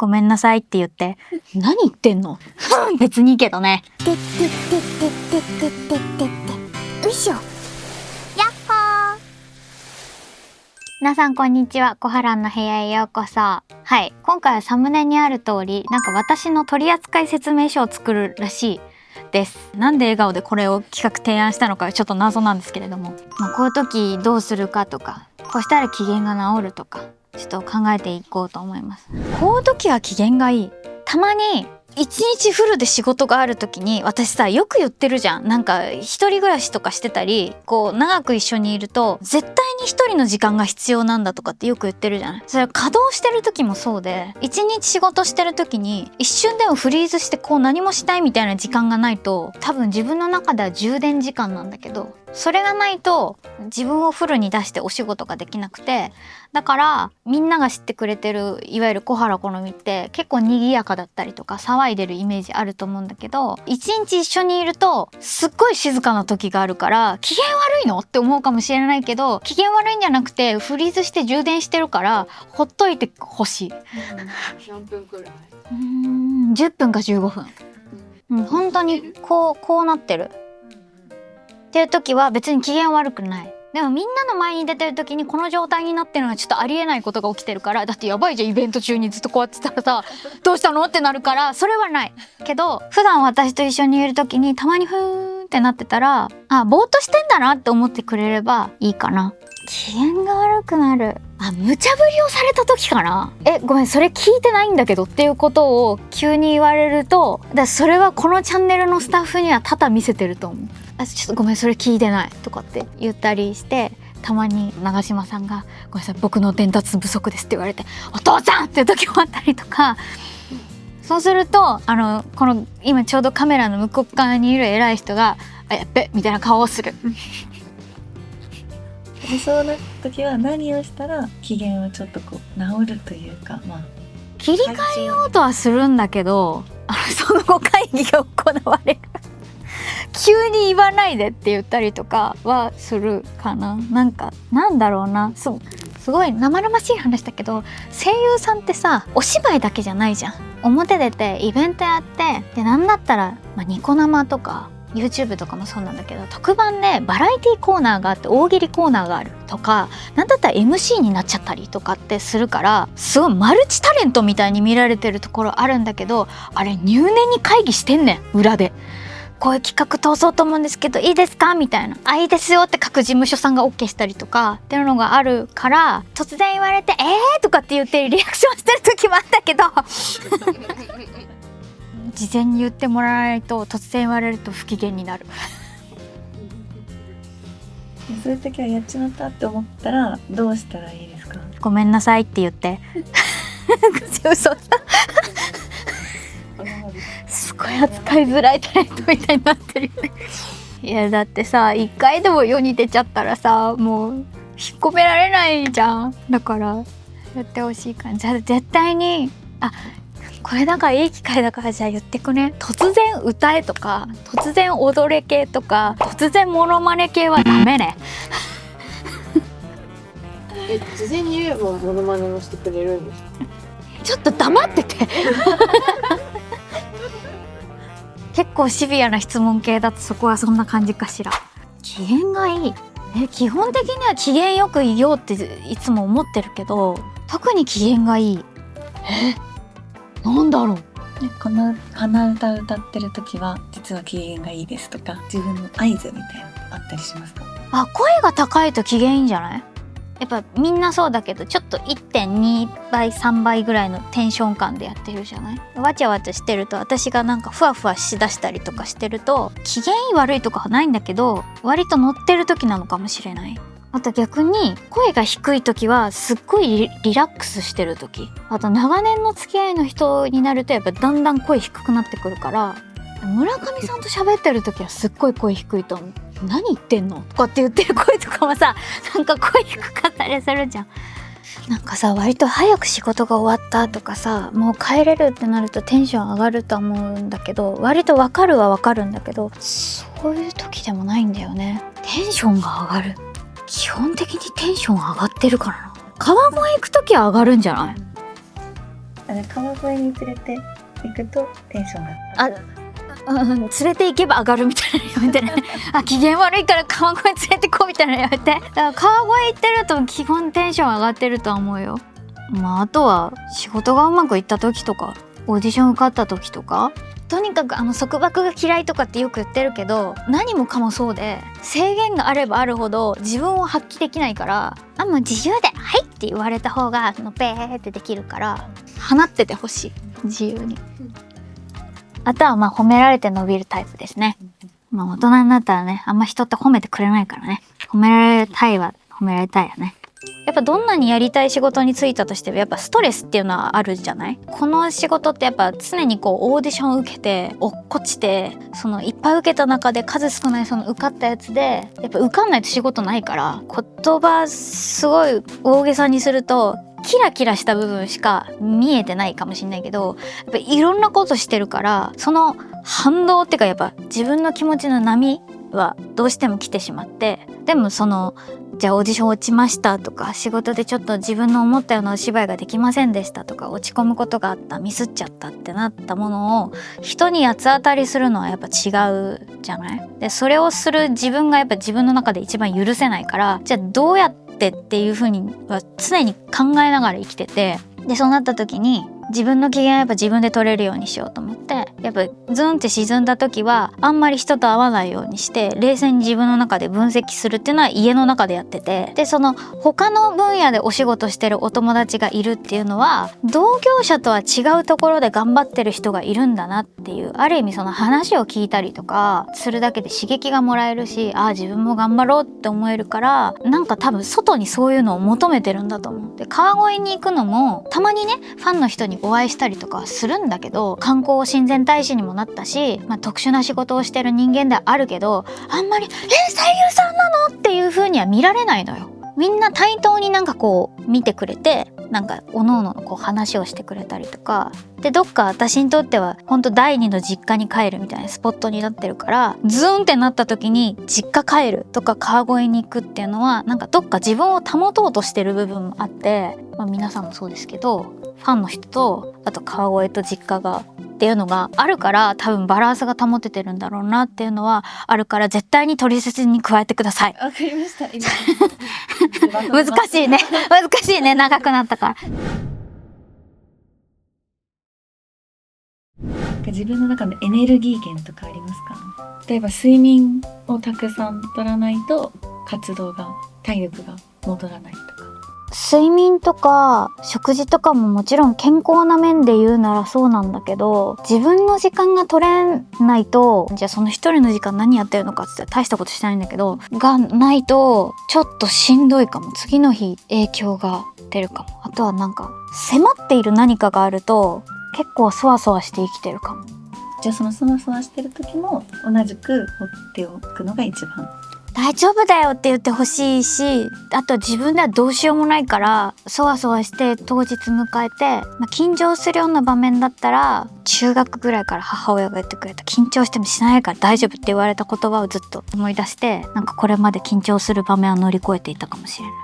ごめんなさいって言って。何言ってんの別にいいけどね。よいしょ。やっほー。皆さんこんにちは。コハランの部屋へようこそ。はい。今回はサムネにある通り、なんか私の取扱説明書を作るらしいです。なんで笑顔でこれを企画提案したのかちょっと謎なんですけれども。こういう時どうするかとか、こうしたら機嫌が治るとか、ちょっと考えていこうと思います。こういう時は機嫌がいい。たまに一日フルで仕事がある時に、私さよく言ってるじゃん。なんか一人暮らしとかしてたり、こう長く一緒にいると絶対に一人の時間が必要なんだとかってよく言ってるじゃない。それは稼働してる時もそうで、一日仕事してる時に一瞬でもフリーズしてこう何もしないみたいな時間がないと、多分自分の中では充電時間なんだけど、それがないと自分をフルに出してお仕事ができなくて、だからみんなが知ってくれてるいわゆる小原好みって結構賑やかだったりとか騒いでるイメージあると思うんだけど、一日一緒にいるとすっごい静かな時があるから、機嫌悪いのって思うかもしれないけど、機嫌悪いんじゃなくてフリーズして充電してるからほっといてほしい。何分くらい？10分か15分。本当にこうなってるっていう時は別に機嫌悪くない。でもみんなの前に出てる時にこの状態になってるのはちょっとありえないことが起きてるから、だってやばいじゃん、イベント中にずっとこうやってたらさどうしたのってなるから、それはないけど、普段私と一緒にいる時にたまにふーんってなってたら、あ、ぼーっとしてんだなって思ってくれればいいかな。機嫌が悪くなる。無茶ぶりをされた時かな。ごめん、それ聞いてないんだけどっていうことを急に言われると、それはこのチャンネルのスタッフには多々見せてると思う。ちょっとごめん、それ聞いてないとかって言ったりして、たまに長嶋さんがごめんなさい、僕の伝達不足ですって言われて、お父さんっていう時もあったりとか。そうするとこの今ちょうどカメラの向こう側にいる偉い人がやっべみたいな顔をする。でそうな時は何をしたら機嫌はちょっとこう治るというか、切り替えようとはするんだけど、その後会議が行われる急に言わないでって言ったりとかはするかな。なんだろうな、すごい生々しい話だけど、声優さんってさお芝居だけじゃないじゃん。表出てイベントやって、でなんだったら、ニコ生とかYouTube とかもそうなんだけど、特番でバラエティコーナーがあって大喜利コーナーがあるとか、なんだったら MC になっちゃったりとかってするから、すごいマルチタレントみたいに見られてるところあるんだけど、あれ入念に会議してんねん、裏で。こういう企画通そうと思うんですけどいいですかみたいな、いいですよって各事務所さんが OK したりとかっていうのがあるから、突然言われてとかって言ってリアクションしてる時もあったけど事前に言ってもらわないと、突然言われると不機嫌になる。そういう時はやっちまったって思ったらどうしたらいいですか？ごめんなさいって言って嘘すごい扱いづらいタレントみたいになってるよね。いやだってさ、一回でも世に出ちゃったらさ、もう引っ込められないじゃん。だからやってほしいから、じゃあ絶対にこれだからいい機会だから、じゃあ言ってくね。突然歌えとか突然踊れ系とか突然モノマネ系はダメね。事前に言えばモノマネもしてくれるんですか？ちょっと黙ってて結構シビアな質問系だとそこはそんな感じかしら。機嫌がいい。基本的には機嫌よくいようっていつも思ってるけど、特に機嫌がいい。なんだろう。この鼻歌歌ってる時は実は機嫌がいいですとか、自分の合図みたいなのあったりしますか？声が高いと機嫌いいんじゃない？やっぱみんなそうだけど、ちょっと 1.2 倍3倍ぐらいのテンション感でやってるじゃない。わちゃわちゃしてると、私がなんかふわふわしだしたりとかしてると、機嫌いい悪いとかはないんだけど、割と乗ってる時なのかもしれない。あと逆に声が低い時はすっごいリラックスしてる時、あと長年の付き合いの人になるとやっぱだんだん声低くなってくるから、村上さんと喋ってる時はすっごい声低いと思う。何言ってんのとかって言ってる声とかもさ、なんか声低かったりするじゃん。なんかさ、割と早く仕事が終わったとかさ、もう帰れるってなるとテンション上がると思うんだけど、割とわかるはわかるんだけど、そういう時でもないんだよね。テンションが上がる。基本的にテンション上がってるからな。川越行く時は上がるんじゃない？川越に連れて行くとテンションが連れて行けば上がるみたいなのやめてね機嫌悪いから川越連れてこうみたいなのやめて。だから川越行ってると基本テンション上がってるとは思うよ。あとは仕事がうまくいった時とかオーディション受かった時とか、とにかく束縛が嫌いとかってよく言ってるけど、何もかもそうで制限があればあるほど自分を発揮できないから、もう自由ではいって言われた方がペーってできるから、放っててほしい、自由に。あとは褒められて伸びるタイプですね。大人になったらね、あんま人って褒めてくれないからね。褒められたいは褒められたいよね。やっぱどんなにやりたい仕事に就いたとしてもやっぱストレスっていうのはあるじゃない。この仕事ってやっぱ常にオーディションを受けて落っこちて、いっぱい受けた中で数少ない受かったやつで、やっぱ受かんないと仕事ないから、言葉すごい大げさにするとキラキラした部分しか見えてないかもしれないけど、やっぱいろんなことしてるから、その反動っていうかやっぱ自分の気持ちの波はどうしても来てしまって、でもじゃあオーディション落ちましたとか、仕事でちょっと自分の思ったようなお芝居ができませんでしたとか、落ち込むことがあった、ミスっちゃったってなったものを人に八つ当たりするのはやっぱ違うじゃない。でそれをする自分がやっぱ自分の中で一番許せないから、じゃあどうやってっていう風には常に考えながら生きてて、でそうなった時に自分の機嫌はやっぱ自分で取れるようにしようと思って、やっぱズンって沈んだ時はあんまり人と会わないようにして冷静に自分の中で分析するっていうのは家の中でやってて、で他の分野でお仕事してるお友達がいるっていうのは同業者とは違うところで頑張ってる人がいるんだなっていう、ある意味話を聞いたりとかするだけで刺激がもらえるし、自分も頑張ろうって思えるから、なんか多分外にそういうのを求めてるんだと思って。川越に行くのもたまにねファンの人にお会いしたりとかするんだけど、観光親善大使にもなったし、特殊な仕事をしてる人間ではあるけど、あんまり声優さんなのっていう風には見られないのよ。みんな対等に見てくれて、各々の話をしてくれたりとかで、どっか私にとっては本当第二の実家に帰るみたいなスポットになってるから、ズーンってなった時に実家帰るとか川越に行くっていうのはどっか自分を保とうとしてる部分もあって、皆さんもそうですけど、ファンの人とあと川越と実家がっていうのがあるから、多分バランスが保ててるんだろうなっていうのはあるから、絶対に取説に加えてください。わかりました。難しいね難しいね、長くなったから。自分の中のエネルギー源とかありますか？例えば睡眠をたくさん取らないと活動が体力が戻らないとか。睡眠とか食事とかももちろん健康な面で言うならそうなんだけど、自分の時間が取れないと、じゃあその一人の時間何やってるのかって言ったら大したことしてないんだけど、がないとちょっとしんどいかも。次の日影響が出るかも。あとは迫っている何かがあると結構そわそわして生きてるかも。じゃあそのそわそわしてる時も同じく放っておくのが一番。大丈夫だよって言ってほしいし、あと自分ではどうしようもないからそわそわして当日迎えて、緊張するような場面だったら、中学ぐらいから母親が言ってくれた緊張してもしないから大丈夫って言われた言葉をずっと思い出して、これまで緊張する場面を乗り越えていたかもしれない。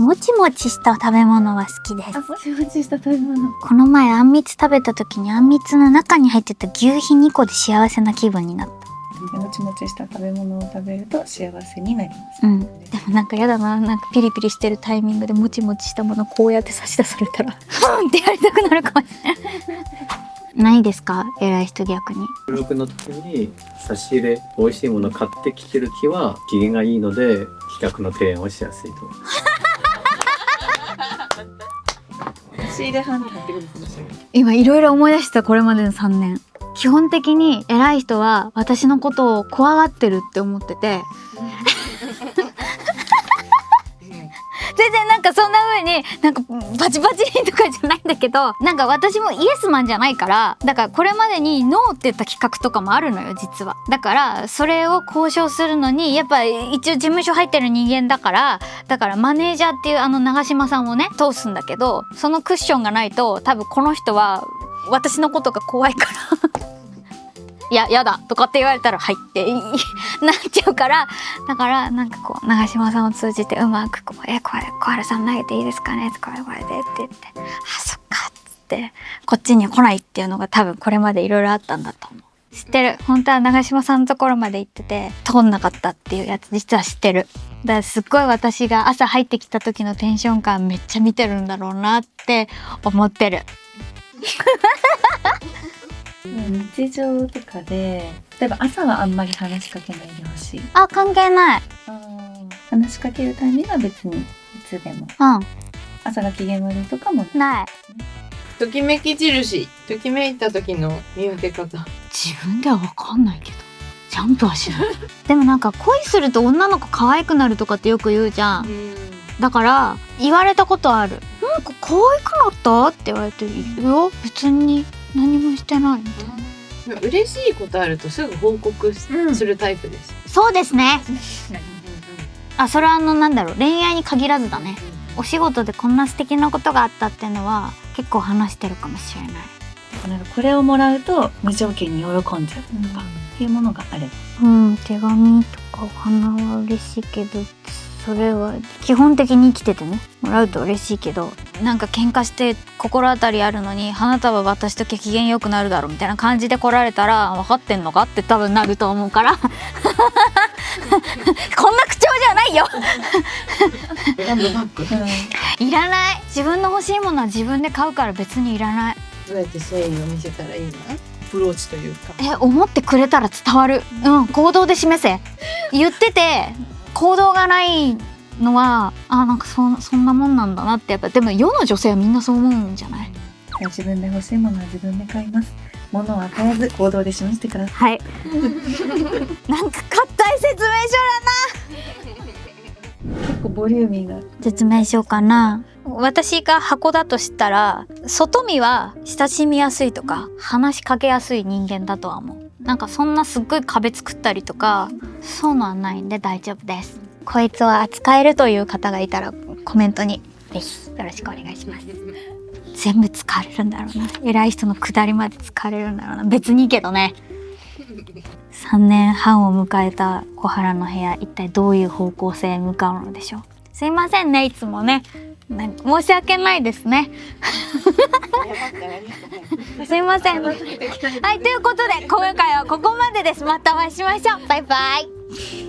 もちもちした食べ物は好きです。もちもちした食べ物。この前あんみつ食べた時に、あんみつの中に入ってた牛皮2個で幸せな気分になった。もちもちした食べ物を食べると幸せになります。でもやだな、ピリピリしてるタイミングでもちもちしたものこうやって差し出されたらふんってやりたくなるかもしれないないですか、偉い人逆に。収録の時に差し入れ美味しいもの買ってきてる日は機嫌がいいので企画の提案をしやすいと思います。差し入れ班って言ってくるんですよ。今いろいろ思い出した。これまでの3年基本的に偉い人は私のことを怖がってるって思ってて全然そんな風にバチバチとかじゃないんだけど、私もイエスマンじゃないから、だからこれまでにノーって言った企画とかもあるのよ実は。だからそれを交渉するのにやっぱ一応事務所入ってる人間だから、マネージャーっていう長嶋さんをね通すんだけど、そのクッションがないと多分この人は私のことが怖いからやだとかって言われたらはいってなっちゃうから、だから長嶋さんを通じてうまくこれ小原さん投げていいですかね、これでって言って、あそっかっつっってこっちに来ないっていうのが多分これまでいろいろあったんだと思う。知ってる。本当は長島さんのところまで行ってて通んなかったっていうやつ実は知ってる。だからすっごい私が朝入ってきた時のテンション感めっちゃ見てるんだろうなって思ってる。日常とかで例えば朝はあんまり話しかけないでほしい。あ、関係ない。話しかけるタイミングは別にいつでも。う朝が機嫌悪いとかもん、ない。ときめき印。ときめいた時の見分け方。自分では分かんないけどジャンプはしないでもなんか恋すると女の子可愛くなるとかってよく言うじゃん。だから言われたことある。なんか可愛くなったって言われて、いや別に何もしてないみたいな。嬉しいことあるとすぐ報告するタイプです。そうですね。あ、それはなんだろう、恋愛に限らずだね。お仕事でこんな素敵なことがあったっていうのは結構話してるかもしれない。なんかこれをもらうと無条件に喜んじゃうとかっていうものがあれば、手紙とかお花は嬉しいけど、それは基本的に生きててね、もらうと嬉しいけど、なんか喧嘩して心当たりあるのに花束渡しときゃ機嫌良くなるだろうみたいな感じで来られたら、分かってんのかって多分なると思うからこんな口調じゃないよラブバッグ。いらない。自分の欲しいものは自分で買うから別にいらない。どうやって誠意を見せたらいいの？アプローチというか。思ってくれたら伝わる。行動で示せ。言ってて行動がないのはなんかそんなもんなんだなって。やっぱでも世の女性はみんなそう思うんじゃない？自分で欲しいものは自分で買います。物を与えず行動で示してくださはい。なんか硬い説明い。結構ボリューミーな書説明書かな。私が箱だとしたら、外見は親しみやすいとか話しかけやすい人間だとは思う。なんかそんなすっごい壁作ったりとかそういうのはないんで大丈夫です。こいつを扱えるという方がいたらコメントにぜひよろしくお願いします。全部使われるんだろうな。偉い人の下りまで使われるんだろうな。別にいいけどね。3年半を迎えた小原の部屋、一体どういう方向性へ向かうのでしょう。すいませんね、いつもね。申し訳ないですね。すいません。はい、ということで今回はここまでです。またお会いしましょう。バイバイ。